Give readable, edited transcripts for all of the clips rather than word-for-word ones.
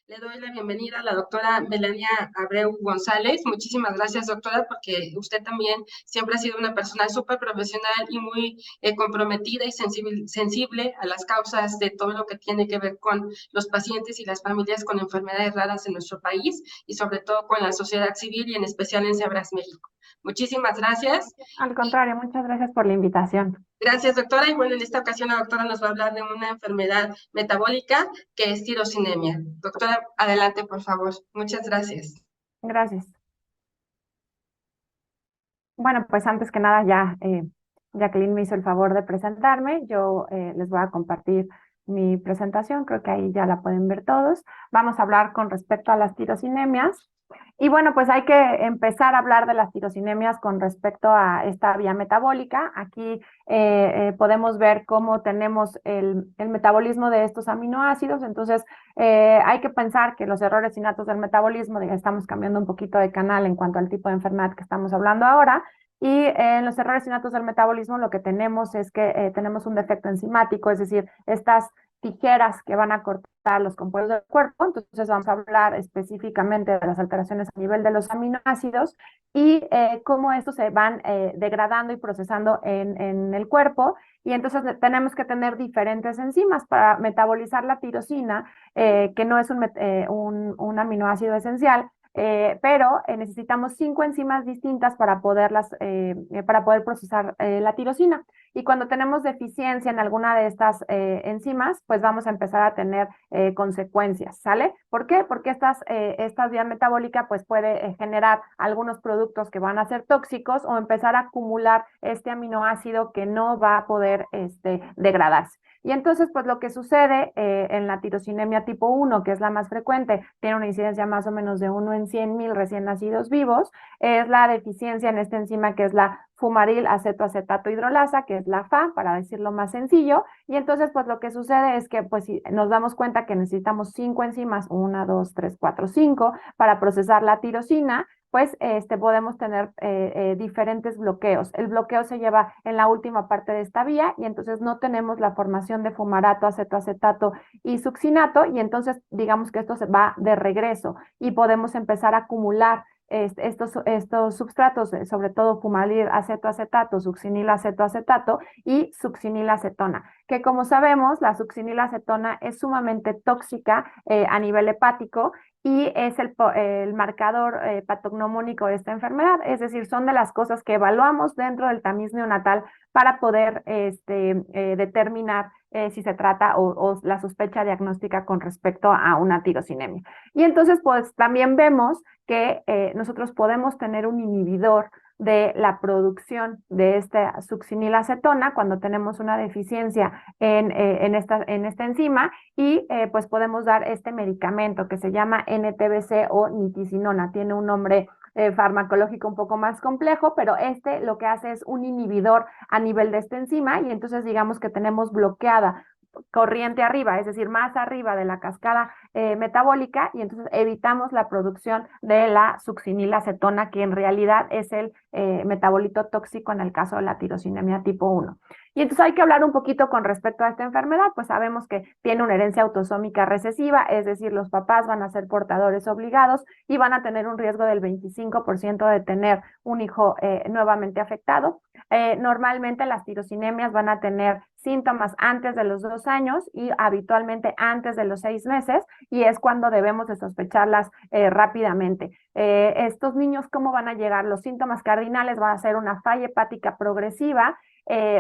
Le doy la bienvenida a la doctora Melania Abreu González. Muchísimas gracias, doctora, porque usted también siempre ha sido una persona súper profesional y muy comprometida y sensible a las causas de todo lo que tiene que ver con los pacientes y las familias con enfermedades raras en nuestro país y sobre todo con la sociedad civil y en especial en Cebras México. Muchísimas gracias. Al contrario, muchas gracias por la invitación. Gracias, doctora. Y bueno, en esta ocasión la doctora nos va a hablar de una enfermedad metabólica que es tirosinemia. Doctora, adelante, por favor. Muchas gracias. Gracias. Bueno, pues antes que nada ya Jacqueline me hizo el favor de presentarme. Yo les voy a compartir mi presentación, creo que ahí ya la pueden ver todos. Vamos a hablar con respecto a las tirosinemias. Y bueno, pues hay que empezar a hablar de las tirosinemias con respecto a esta vía metabólica. Aquí podemos ver cómo tenemos el metabolismo de estos aminoácidos. Entonces, hay que pensar que los errores innatos del metabolismo, estamos cambiando un poquito de canal en cuanto al tipo de enfermedad que estamos hablando ahora. Y en los errores innatos del metabolismo lo que tenemos es que tenemos un defecto enzimático, es decir, estas tijeras que van a cortar los compuestos del cuerpo. Entonces vamos a hablar específicamente de las alteraciones a nivel de los aminoácidos y cómo estos se van degradando y procesando en el cuerpo. Y entonces tenemos que tener diferentes enzimas para metabolizar la tirosina, que no es un aminoácido esencial, pero necesitamos 5 enzimas distintas para poder procesar la tirosina. Y cuando tenemos deficiencia en alguna de estas enzimas, pues vamos a empezar a tener consecuencias, ¿sale? ¿Por qué? Porque esta vía metabólica pues puede generar algunos productos que van a ser tóxicos o empezar a acumular este aminoácido que no va a poder degradarse. Y entonces, pues lo que sucede en la tirosinemia tipo 1, que es la más frecuente, tiene una incidencia más o menos de 1 en 100,000 recién nacidos vivos, es la deficiencia en esta enzima que es la fumaril acetoacetato hidrolasa, que es la FA, para decirlo más sencillo. Y entonces, pues lo que sucede es que, pues si nos damos cuenta que necesitamos 5 enzimas, 1, 2, 3, 4, 5, para procesar la tirosina, pues podemos tener diferentes bloqueos. El bloqueo se lleva en la última parte de esta vía y entonces no tenemos la formación de fumarato, acetoacetato y succinato, y entonces digamos que esto se va de regreso y podemos empezar a acumular estos substratos, sobre todo fumaril acetoacetato, succinil acetoacetato y succinilacetona, que como sabemos, la succinilacetona es sumamente tóxica a nivel hepático y es el marcador patognomónico de esta enfermedad, es decir, son de las cosas que evaluamos dentro del tamiz neonatal para poder determinar si se trata o la sospecha diagnóstica con respecto a una tirosinemia. Y entonces, pues también vemos que nosotros podemos tener un inhibidor de la producción de esta succinilacetona cuando tenemos una deficiencia en esta enzima y pues podemos dar este medicamento que se llama NTBC o nitisinona. Tiene un nombre farmacológico un poco más complejo, pero lo que hace es un inhibidor a nivel de esta enzima y entonces digamos que tenemos bloqueada corriente arriba, es decir, más arriba de la cascada metabólica, y entonces evitamos la producción de la succinilacetona, que en realidad es el metabolito tóxico en el caso de la tirosinemia tipo 1. Y entonces hay que hablar un poquito con respecto a esta enfermedad, pues sabemos que tiene una herencia autosómica recesiva, es decir, los papás van a ser portadores obligados y van a tener un riesgo del 25% de tener un hijo nuevamente afectado. Normalmente las tirosinemias van a tener síntomas antes de los 2 años y habitualmente antes de los 6 meses, y es cuando debemos de sospecharlas rápidamente. Estos niños, ¿cómo van a llegar? Los síntomas cardinales van a ser una falla hepática progresiva,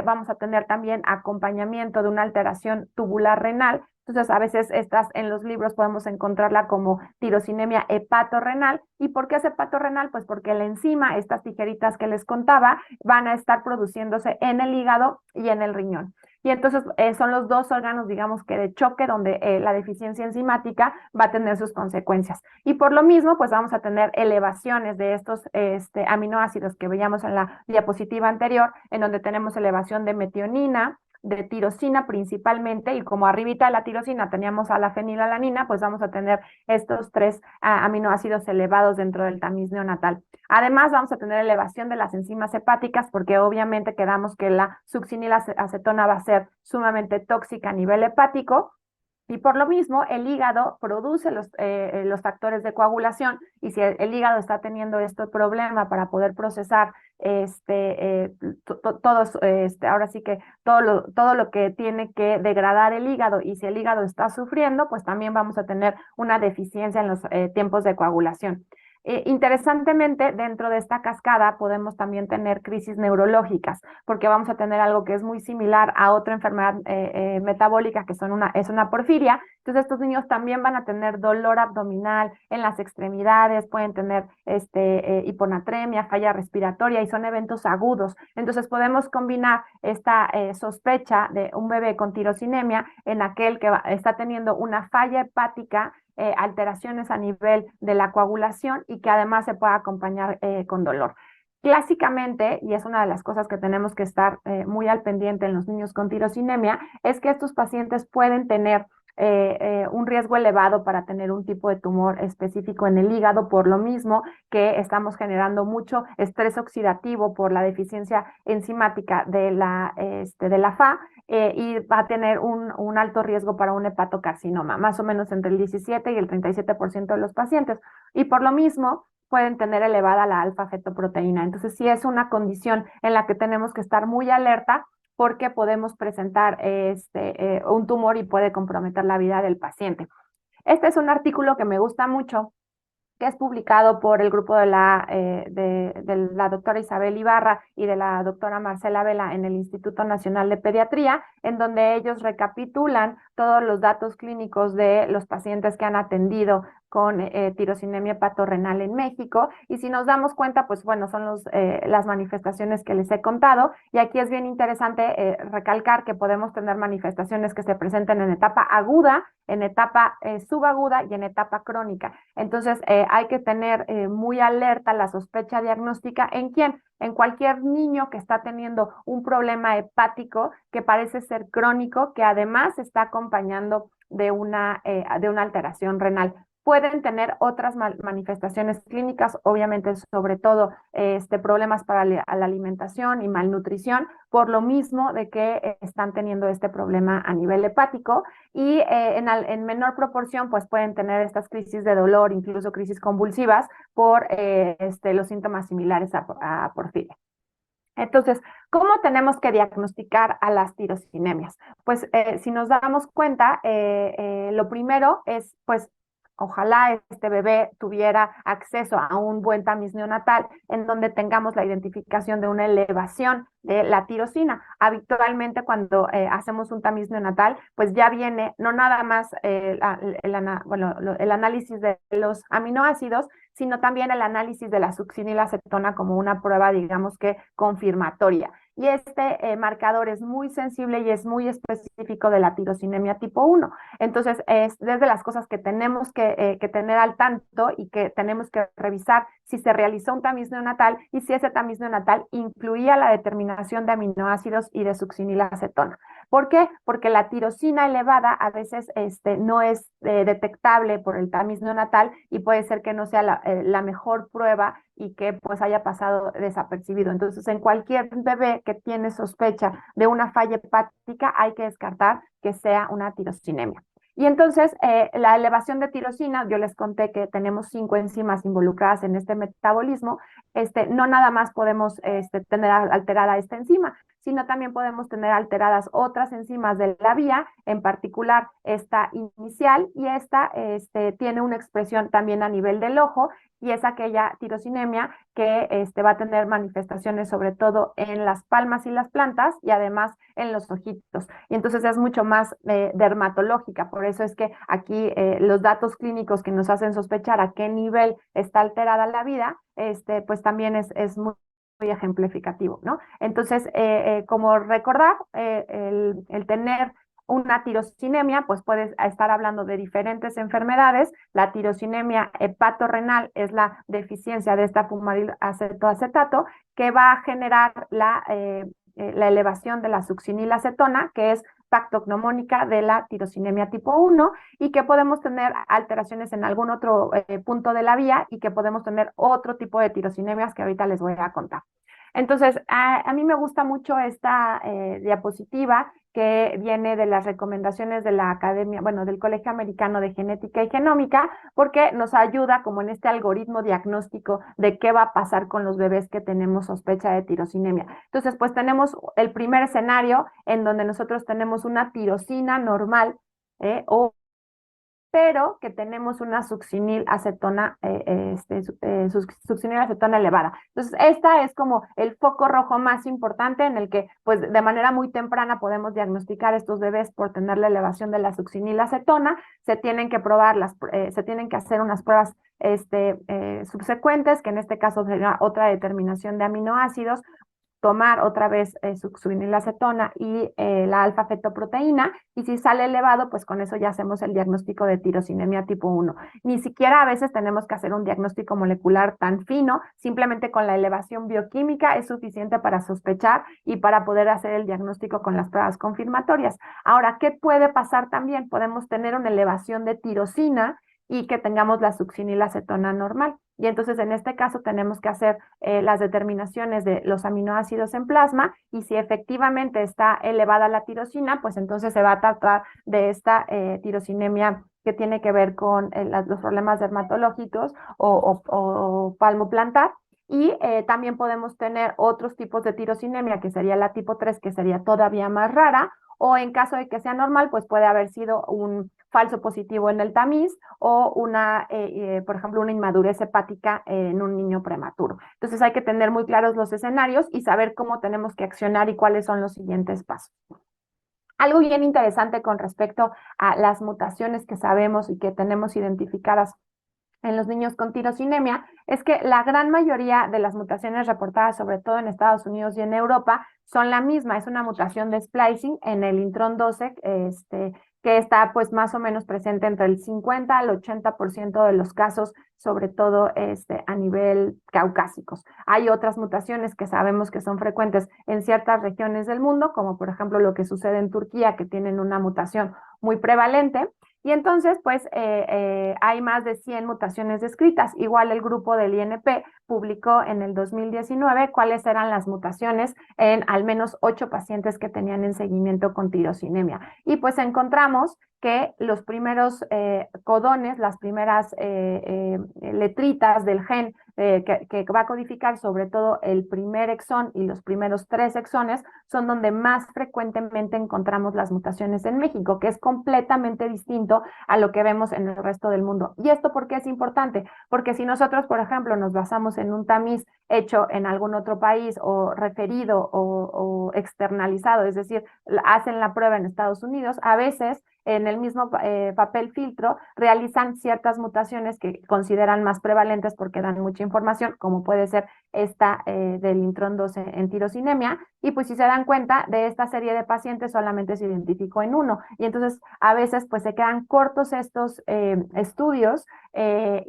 vamos a tener también acompañamiento de una alteración tubular renal. Entonces, a veces en los libros podemos encontrarla como tirosinemia hepatorrenal. ¿Y por qué es hepatorrenal? Pues porque la enzima, estas tijeritas que les contaba, van a estar produciéndose en el hígado y en el riñón. Y entonces son los dos órganos, digamos que de choque, donde la deficiencia enzimática va a tener sus consecuencias. Y por lo mismo, pues vamos a tener elevaciones de estos aminoácidos que veíamos en la diapositiva anterior, en donde tenemos elevación de metionina, de tirosina principalmente, y como arribita de la tirosina teníamos a la fenilalanina, pues vamos a tener estos 3 aminoácidos elevados dentro del tamiz neonatal. Además, vamos a tener elevación de las enzimas hepáticas, porque obviamente quedamos que la succinilacetona va a ser sumamente tóxica a nivel hepático. Y por lo mismo, el hígado produce los factores de coagulación, y si el hígado está teniendo este problema para poder procesar todos, ahora sí que todo lo que tiene que degradar el hígado, y si el hígado está sufriendo, pues también vamos a tener una deficiencia en los tiempos de coagulación. Interesantemente, dentro de esta cascada podemos también tener crisis neurológicas, porque vamos a tener algo que es muy similar a otra enfermedad metabólica, que es una porfiria. Entonces, estos niños también van a tener dolor abdominal en las extremidades, pueden tener hiponatremia, falla respiratoria, y son eventos agudos. Entonces, podemos combinar esta sospecha de un bebé con tirosinemia en aquel que está teniendo una falla hepática, alteraciones a nivel de la coagulación, y que además se pueda acompañar con dolor. Clásicamente, y es una de las cosas que tenemos que estar muy al pendiente en los niños con tirosinemia, es que estos pacientes pueden tener un riesgo elevado para tener un tipo de tumor específico en el hígado, por lo mismo que estamos generando mucho estrés oxidativo por la deficiencia enzimática de la FA, y va a tener un alto riesgo para un hepatocarcinoma, más o menos entre el 17 y el 37% de los pacientes. Y por lo mismo, pueden tener elevada la alfa-fetoproteína. Entonces, sí es una condición en la que tenemos que estar muy alerta, porque podemos presentar un tumor y puede comprometer la vida del paciente. Este es un artículo que me gusta mucho, que es publicado por el grupo de la doctora Isabel Ibarra y de la doctora Marcela Vela en el Instituto Nacional de Pediatría, en donde ellos recapitulan todos los datos clínicos de los pacientes que han atendido con tirosinemia hepatorrenal en México. Y si nos damos cuenta, pues bueno, son las manifestaciones que les he contado. Y aquí es bien interesante recalcar que podemos tener manifestaciones que se presenten en etapa aguda, en etapa subaguda y en etapa crónica. Entonces, hay que tener muy alerta la sospecha diagnóstica. ¿En quién? En cualquier niño que está teniendo un problema hepático que parece ser crónico, que además está acompañando de una alteración renal. Pueden tener otras manifestaciones clínicas, obviamente, sobre todo problemas para la alimentación y malnutrición, por lo mismo de que están teniendo este problema a nivel hepático. Y en menor proporción, pues pueden tener estas crisis de dolor, incluso crisis convulsivas, por los síntomas similares a porfiria. Entonces, ¿cómo tenemos que diagnosticar a las tirosinemias? Pues si nos damos cuenta, lo primero es, pues, ojalá este bebé tuviera acceso a un buen tamiz neonatal, en donde tengamos la identificación de una elevación de la tirosina. Habitualmente, cuando hacemos un tamiz neonatal, pues ya viene no nada más el análisis de los aminoácidos, sino también el análisis de la succinilacetona como una prueba, digamos que confirmatoria. Y este marcador es muy sensible y es muy específico de la tirosinemia tipo 1. Entonces, es desde las cosas que tenemos que tener al tanto, y que tenemos que revisar si se realizó un tamiz neonatal y si ese tamiz neonatal incluía la determinación de aminoácidos y de succinilacetona. ¿Por qué? Porque la tirosina elevada a veces no es detectable por el tamiz neonatal, y puede ser que no sea la mejor prueba y que pues haya pasado desapercibido. Entonces, en cualquier bebé que tiene sospecha de una falla hepática, hay que descartar que sea una tirosinemia. Y entonces, la elevación de tirosina, yo les conté que tenemos 5 enzimas involucradas en este metabolismo. No nada más podemos tener alterada esta enzima, sino también podemos tener alteradas otras enzimas de la vía, en particular esta inicial, y esta tiene una expresión también a nivel del ojo, y es aquella tirosinemia que va a tener manifestaciones sobre todo en las palmas y las plantas, y además en los ojitos. Y entonces es mucho más dermatológica. Por eso es que aquí los datos clínicos que nos hacen sospechar a qué nivel está alterada la vida, pues también es muy ejemplificativo, ¿no? Entonces, como recordar, el tener una tirosinemia, pues puedes estar hablando de diferentes enfermedades. La tirosinemia hepatorrenal es la deficiencia de esta fumaril-acetoacetato, que va a generar la elevación de la succinilacetona, que es pactognomónica de la tirosinemia tipo 1, y que podemos tener alteraciones en algún otro punto de la vía, y que podemos tener otro tipo de tirosinemias que ahorita les voy a contar. Entonces, a mí me gusta mucho esta diapositiva que viene de las recomendaciones de la Academia, bueno, del Colegio Americano de Genética y Genómica, porque nos ayuda como en este algoritmo diagnóstico de qué va a pasar con los bebés que tenemos sospecha de tirosinemia. Entonces, pues tenemos el primer escenario en donde nosotros tenemos una tirosina normal, o pero que tenemos una succinilacetona, succinilacetona elevada. Entonces, esta es como el foco rojo más importante en el que, pues, de manera muy temprana podemos diagnosticar a estos bebés por tener la elevación de la succinilacetona. Se tienen que se tienen que hacer unas pruebas subsecuentes, que en este caso sería otra determinación de aminoácidos, tomar otra vez succinilacetona y la alfa-fetoproteína, y si sale elevado, pues con eso ya hacemos el diagnóstico de tirosinemia tipo 1. Ni siquiera a veces tenemos que hacer un diagnóstico molecular tan fino, simplemente con la elevación bioquímica es suficiente para sospechar y para poder hacer el diagnóstico con las pruebas confirmatorias. Ahora, ¿qué puede pasar también? Podemos tener una elevación de tirosina y que tengamos la succinilacetona normal. Y entonces en este caso tenemos que hacer las determinaciones de los aminoácidos en plasma, y si efectivamente está elevada la tirosina, pues entonces se va a tratar de esta tirosinemia que tiene que ver con los problemas dermatológicos o palmoplantar. Y también podemos tener otros tipos de tirosinemia, que sería la tipo 3, que sería todavía más rara, o en caso de que sea normal, pues puede haber sido un falso positivo en el tamiz o por ejemplo, una inmadurez hepática en un niño prematuro. Entonces hay que tener muy claros los escenarios y saber cómo tenemos que accionar y cuáles son los siguientes pasos. Algo bien interesante con respecto a las mutaciones que sabemos y que tenemos identificadas en los niños con tirosinemia es que la gran mayoría de las mutaciones reportadas, sobre todo en Estados Unidos y en Europa, son la misma. Es una mutación de splicing en el intrón 12, que está pues más o menos presente entre el 50 al 80% de los casos, sobre todo a nivel caucásicos. Hay otras mutaciones que sabemos que son frecuentes en ciertas regiones del mundo, como por ejemplo lo que sucede en Turquía, que tienen una mutación muy prevalente. Y entonces, pues, hay más de 100 mutaciones descritas. Igual el grupo del INP publicó en el 2019 cuáles eran las mutaciones en al menos 8 pacientes que tenían en seguimiento con tirosinemia. Y pues encontramos que los primeros codones, las primeras letritas del gen que va a codificar sobre todo el primer exón y los primeros 3 exones, son donde más frecuentemente encontramos las mutaciones en México, que es completamente distinto a lo que vemos en el resto del mundo. ¿Y esto por qué es importante? Porque si nosotros, por ejemplo, nos basamos en un tamiz hecho en algún otro país o referido o externalizado, es decir, hacen la prueba en Estados Unidos, a veces en el mismo papel filtro realizan ciertas mutaciones que consideran más prevalentes porque dan mucha información, como puede ser esta del intrón 12 en tirosinemia, y pues si se dan cuenta, de esta serie de pacientes solamente se identificó en uno, y entonces a veces pues se quedan cortos estos estudios,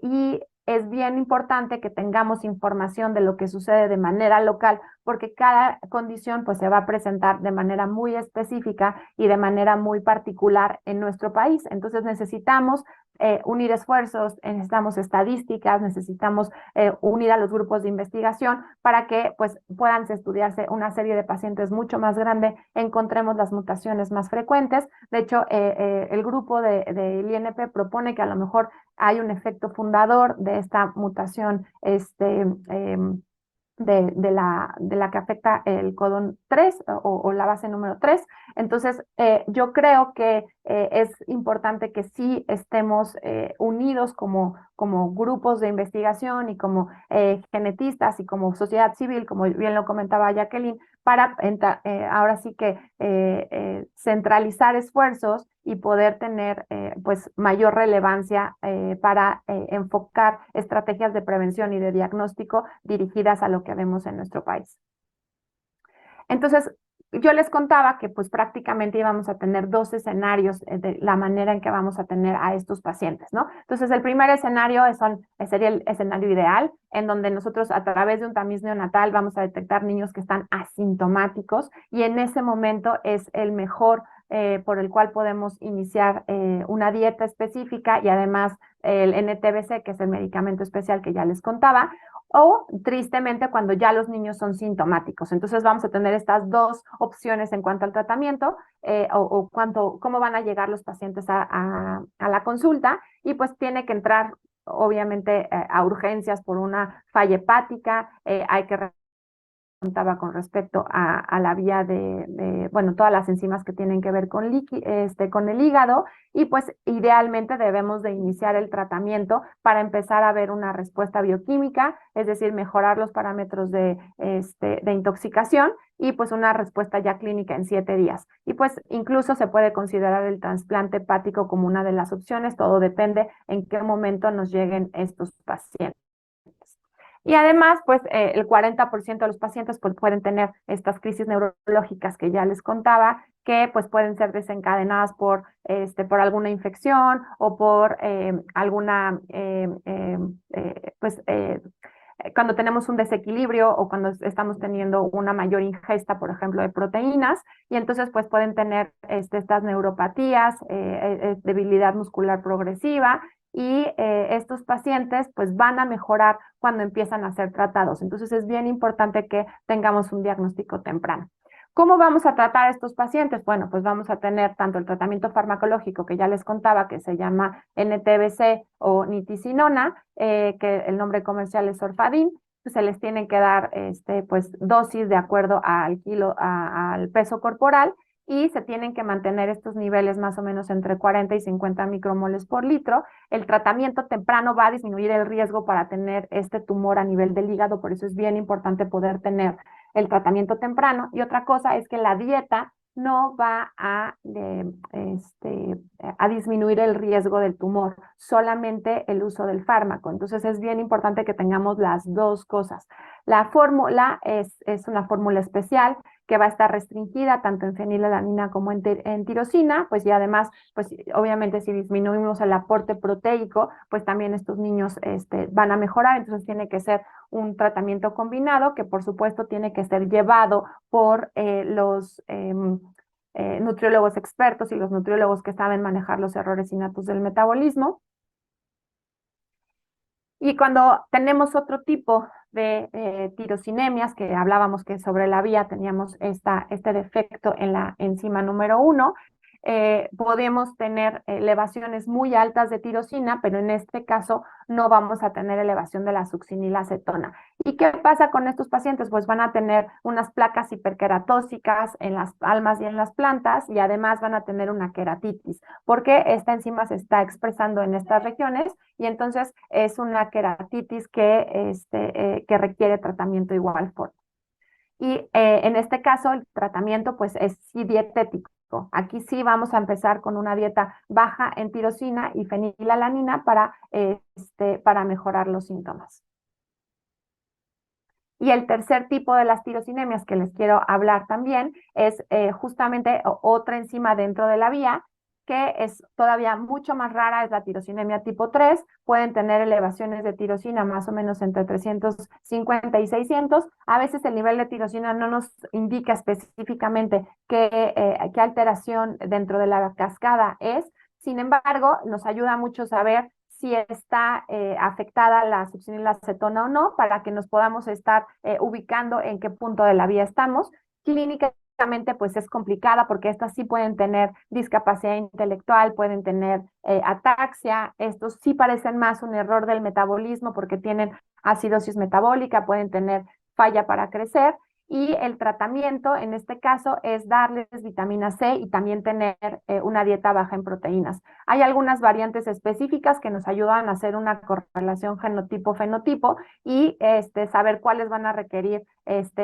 y es bien importante que tengamos información de lo que sucede de manera local, porque cada condición pues se va a presentar de manera muy específica y de manera muy particular en nuestro país. Entonces necesitamos unir esfuerzos, necesitamos estadísticas, necesitamos unir a los grupos de investigación para que pues puedan estudiarse una serie de pacientes mucho más grande, encontremos las mutaciones más frecuentes. De hecho, el grupo del INP propone que a lo mejor hay un efecto fundador de esta mutación de la que afecta el codón 3 o la base número 3. Entonces, yo creo que es importante que sí estemos unidos como grupos de investigación y como genetistas y como sociedad civil, como bien lo comentaba Jacqueline, para ahora sí que centralizar esfuerzos y poder tener pues mayor relevancia para enfocar estrategias de prevención y de diagnóstico dirigidas a lo que vemos en nuestro país. Entonces, yo les contaba que pues prácticamente íbamos a tener 2 escenarios de la manera en que vamos a tener a estos pacientes, ¿no? Entonces, el primer escenario sería el escenario ideal, en donde nosotros a través de un tamiz neonatal vamos a detectar niños que están asintomáticos, y en ese momento es el mejor por el cual podemos iniciar una dieta específica y además el NTBC, que es el medicamento especial que ya les contaba. o tristemente cuando ya los niños son sintomáticos. Entonces vamos a tener estas dos opciones en cuanto al tratamiento cómo van a llegar los pacientes a la consulta y pues tiene que entrar obviamente a urgencias por una falla hepática, hay que contaba con respecto a la vía bueno, todas las enzimas que tienen que ver con el hígado y pues idealmente debemos de iniciar el tratamiento para empezar a ver una respuesta bioquímica, es decir, mejorar los parámetros de intoxicación y pues una respuesta ya clínica en 7 días. Y pues incluso se puede considerar el trasplante hepático como una de las opciones, todo depende en qué momento nos lleguen estos pacientes. Y además, pues el 40% de los pacientes pues, pueden tener estas crisis neurológicas que ya les contaba, que pues pueden ser desencadenadas por alguna infección o por alguna, cuando tenemos un desequilibrio o cuando estamos teniendo una mayor ingesta, por ejemplo, de proteínas, y entonces pues pueden tener estas neuropatías, debilidad muscular progresiva, y estos pacientes pues van a mejorar cuando empiezan a ser tratados. Entonces es bien importante que tengamos un diagnóstico temprano. ¿Cómo vamos a tratar a estos pacientes? Bueno, pues vamos a tener tanto el tratamiento farmacológico que ya les contaba, que se llama NTBC o nitisinona, que el nombre comercial es Orfadin, pues se les tienen que dar pues, dosis de acuerdo al peso corporal y se tienen que mantener estos niveles más o menos entre 40 y 50 micromoles por litro. El tratamiento temprano va a disminuir el riesgo para tener este tumor a nivel del hígado, por eso es bien importante poder tener el tratamiento temprano. Y otra cosa es que la dieta no va a disminuir el riesgo del tumor, solamente el uso del fármaco. Entonces es bien importante que tengamos las dos cosas. La fórmula es una fórmula especial que va a estar restringida tanto en fenilalanina como en tirosina, pues y además, pues obviamente si disminuimos el aporte proteico, pues también estos niños van a mejorar, entonces tiene que ser un tratamiento combinado que por supuesto tiene que ser llevado por los nutriólogos expertos y los nutriólogos que saben manejar los errores innatos del metabolismo. Y cuando tenemos otro tipo de tirosinemias, que hablábamos que sobre la vía teníamos este defecto en la enzima número 1, podemos tener elevaciones muy altas de tirosina, pero en este caso no vamos a tener elevación de la succinilacetona. ¿Y qué pasa con estos pacientes? Pues van a tener unas placas hiperqueratóxicas en las palmas y en las plantas y además van a tener una queratitis, porque esta enzima se está expresando en estas regiones y entonces es una queratitis que requiere tratamiento igual forma. Y en este caso el tratamiento pues es sí dietético. Aquí sí vamos a empezar con una dieta baja en tirosina y fenilalanina para mejorar los síntomas. Y el tercer tipo de las tirosinemias que les quiero hablar también es justamente otra enzima dentro de la vía, que es todavía mucho más rara, es la tirosinemia tipo 3. Pueden tener elevaciones de tirosina más o menos entre 350 y 600. A veces el nivel de tirosina no nos indica específicamente qué alteración dentro de la cascada es. Sin embargo, nos ayuda mucho saber si está afectada la succinilacetona o no, para que nos podamos estar ubicando en qué punto de la vía estamos. Clínicamente, pues es complicada porque estas sí pueden tener discapacidad intelectual, pueden tener ataxia. Estos sí parecen más un error del metabolismo porque tienen acidosis metabólica, pueden tener falla para crecer. Y el tratamiento en este caso es darles vitamina C y también tener una dieta baja en proteínas. Hay algunas variantes específicas que nos ayudan a hacer una correlación genotipo-fenotipo y saber cuáles van a requerir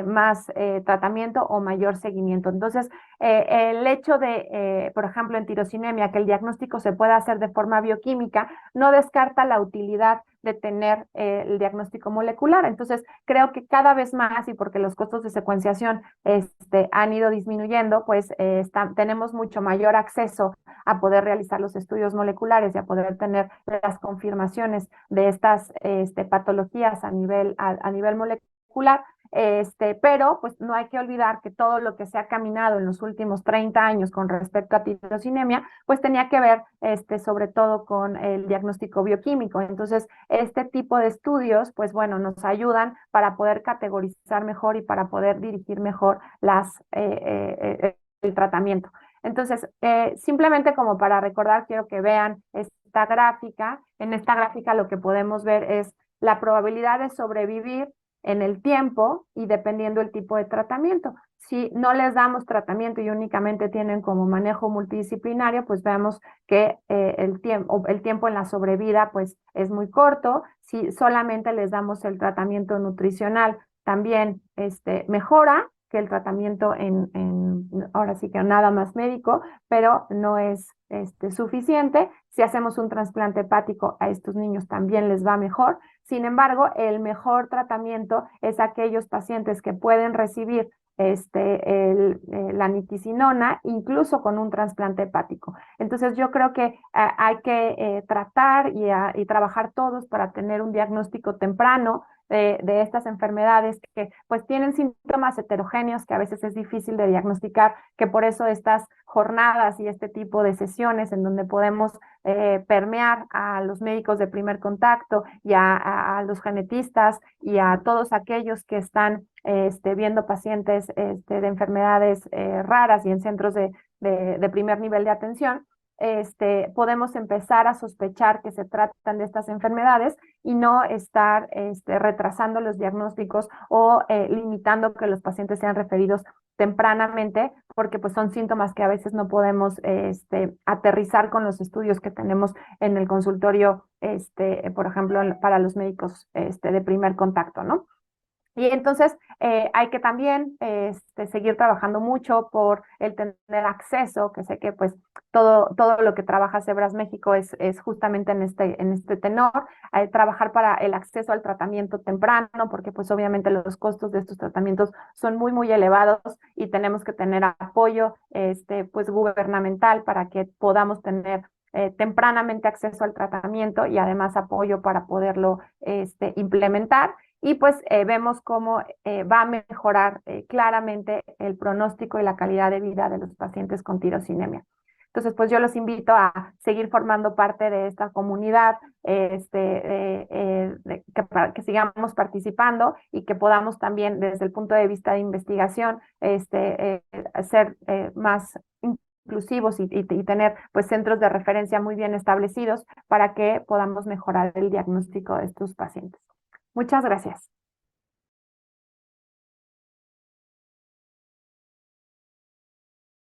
más tratamiento o mayor seguimiento. Entonces, el hecho de, por ejemplo, en tirosinemia, que el diagnóstico se pueda hacer de forma bioquímica, no descarta la utilidad de tener el diagnóstico molecular. Entonces, creo que cada vez más, y porque los costos de secuenciación han ido disminuyendo, pues tenemos mucho mayor acceso a poder realizar los estudios moleculares y a poder tener las confirmaciones de estas patologías a nivel molecular. pero pues no hay que olvidar que todo lo que se ha caminado en los últimos 30 años con respecto a tirosinemia, pues tenía que ver sobre todo con el diagnóstico bioquímico. Entonces, este tipo de estudios, pues bueno, nos ayudan para poder categorizar mejor y para poder dirigir mejor el tratamiento. Entonces, simplemente como para recordar, quiero que vean esta gráfica. En esta gráfica lo que podemos ver es la probabilidad de sobrevivir en el tiempo y dependiendo el tipo de tratamiento. Si no les damos tratamiento y únicamente tienen como manejo multidisciplinario, pues vemos que el tiempo en la sobrevida pues es muy corto. Si solamente les damos el tratamiento nutricional, también mejora que el tratamiento ahora sí que nada más médico, pero no es suficiente. Si hacemos un trasplante hepático a estos niños también les va mejor. Sin embargo, el mejor tratamiento es aquellos pacientes que pueden recibir la nitisinona, incluso con un trasplante hepático. Entonces, yo creo que hay que tratar y trabajar todos para tener un diagnóstico temprano de estas enfermedades que pues tienen síntomas heterogéneos que a veces es difícil de diagnosticar, que por eso estas jornadas y este tipo de sesiones en donde podemos permear a los médicos de primer contacto y a los genetistas y a todos aquellos que están viendo pacientes de enfermedades raras y en centros de primer nivel de atención, podemos empezar a sospechar que se tratan de estas enfermedades y no estar retrasando los diagnósticos o limitando que los pacientes sean referidos tempranamente, porque pues son síntomas que a veces no podemos aterrizar con los estudios que tenemos en el consultorio, por ejemplo, para los médicos de primer contacto, ¿no? Y entonces hay que también seguir trabajando mucho por el tener acceso, que sé que pues todo lo que trabaja Cebras México es justamente en este tenor, trabajar para el acceso al tratamiento temprano, porque pues obviamente los costos de estos tratamientos son muy, muy elevados y tenemos que tener apoyo pues gubernamental para que podamos tener tempranamente acceso al tratamiento y además apoyo para poderlo implementar. Y pues vemos cómo va a mejorar claramente el pronóstico y la calidad de vida de los pacientes con tirosinemia. Entonces, pues yo los invito a seguir formando parte de esta comunidad, para que sigamos participando y que podamos también, desde el punto de vista de investigación, ser más inclusivos y tener pues centros de referencia muy bien establecidos para que podamos mejorar el diagnóstico de estos pacientes. Muchas gracias.